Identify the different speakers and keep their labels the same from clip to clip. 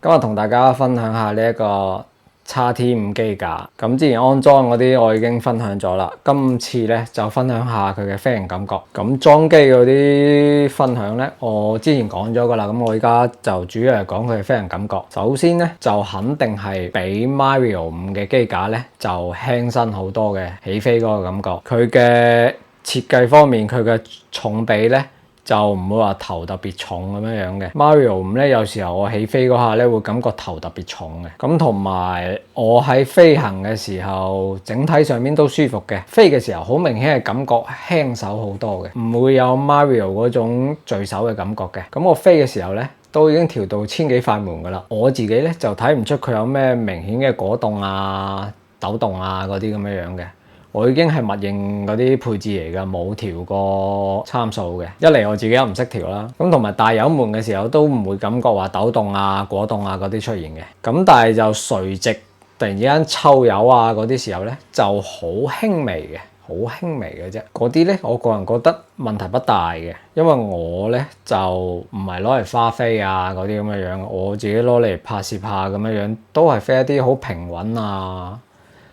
Speaker 1: 今日同大家分享下呢一個 XT5 機架。咁之前安裝嗰啲我已經分享咗啦，今次咧就分享下佢嘅飛行感覺。咁裝機嗰啲分享咧，我之前講咗噶啦，咁我而家就主要係講佢嘅飛行感覺。首先咧就肯定係比 Mario 5嘅機架咧就輕身好多嘅起飛嗰個感覺。佢嘅設計方面，佢嘅重比咧就唔會話頭特別重咁樣樣嘅。Mario 5咧有時候我起飛嗰下咧會感覺頭特別重嘅。咁同埋我喺飛行嘅時候，整體上面都舒服嘅。飛嘅時候好明顯係感覺輕手好多嘅，唔會有 Mario 嗰種墜手嘅感覺嘅。咁我飛嘅時候咧都已經調到千幾快門噶啦。我自己咧就睇唔出佢有咩明顯嘅果凍啊、抖動啊嗰啲咁樣樣嘅。我已經係默認嗰啲配置嚟㗎，冇調過參數嘅。一嚟我自己又唔識調啦，咁同埋大油門嘅時候都唔會感覺話抖動啊、果凍啊嗰啲出現嘅。咁但係就垂直突然之間抽油啊嗰啲時候咧，就好輕微嘅，好輕微嘅啫。嗰啲咧，我個人覺得問題不大嘅，因為我咧就唔係攞嚟花飛啊嗰啲咁嘅樣，我自己攞嚟拍攝下咁樣樣，都係飛一啲好平穩啊、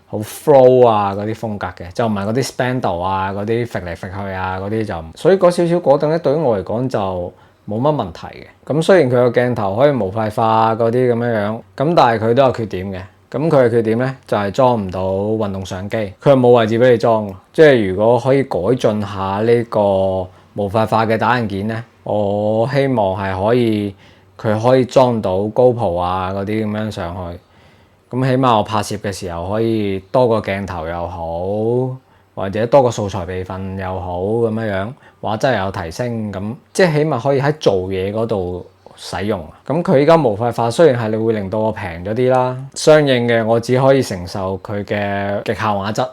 Speaker 1: 好 flow 啊嗰啲風格嘅，就唔係嗰啲 spandal 啊嗰啲揈嚟揈去啊嗰啲就，所以嗰少少果凍咧對於我嚟講就冇乜問題嘅。咁雖然佢個鏡頭可以模塊化嗰啲咁樣樣，咁但係佢都有缺點嘅。咁佢嘅缺點咧就係裝唔到運動相機，佢係冇位置俾你裝。即係如果可以改進下呢個模塊化嘅打印件咧，我希望係佢可以裝到 GoPro 啊嗰啲咁樣上去。咁起碼我拍攝嘅時候可以多個鏡頭又好，或者多個素材備份又好咁樣樣，畫質又有提升咁，即係起碼可以喺做嘢嗰度使用。咁佢依家模塊化雖然係你會令到我平咗啲啦，相應嘅我只可以承受佢嘅極限畫質，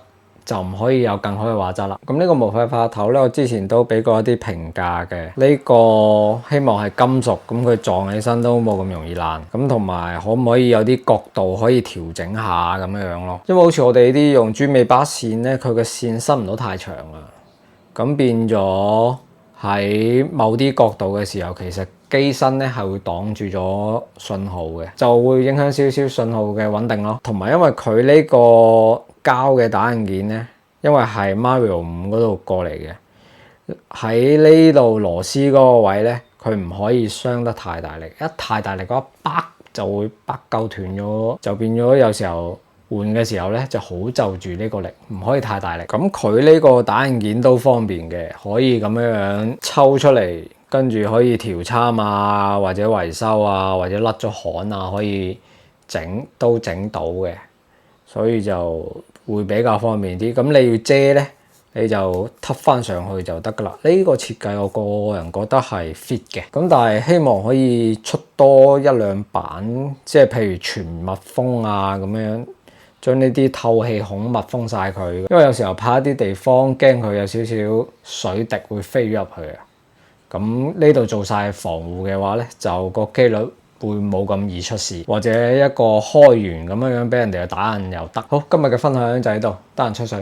Speaker 1: 就唔可以有更好嘅畫質啦。咁呢個模塊化頭咧，我之前都俾過一啲評價嘅。呢個希望係金屬，咁佢撞起身都冇咁容易爛。咁同埋可唔可以有啲角度可以調整下咁樣樣咯？因為好似我哋呢啲用專尾巴線咧，佢嘅線伸唔到太長啊。咁變咗喺某啲角度嘅時候，其實機身咧係會擋住咗信號嘅，就會影響少少信號嘅穩定咯。同埋因為佢呢個膠嘅打印件咧，因為係 Mario 5嗰度過嚟嘅，喺呢度螺絲嗰個位咧，佢唔可以傷得太大力，一太大力嘅話，啪就會啪鳩斷咗，就變咗有時候換嘅時候咧就好就住呢個力，唔可以太大力。咁佢呢個打印件都方便嘅，可以咁樣樣抽出嚟，跟住可以調參啊，或者維修啊，或者甩咗焊啊，可以都整到嘅，所以就會比較方便啲。咁你要遮咧，你就揼翻上去就得噶啦。呢個設計我個人覺得係 fit 嘅。咁但係希望可以出多一兩版，即係譬如全密封啊咁樣，將呢啲透氣孔密封晒佢。因為有時候拍一啲地方，驚佢有少少水滴會飛咗入去啊。咁呢度做晒防護嘅話咧，就個機率會冇咁易出事，或者一個開源咁樣俾人哋打印又得。好，今日嘅分享就喺度，得閒吹水。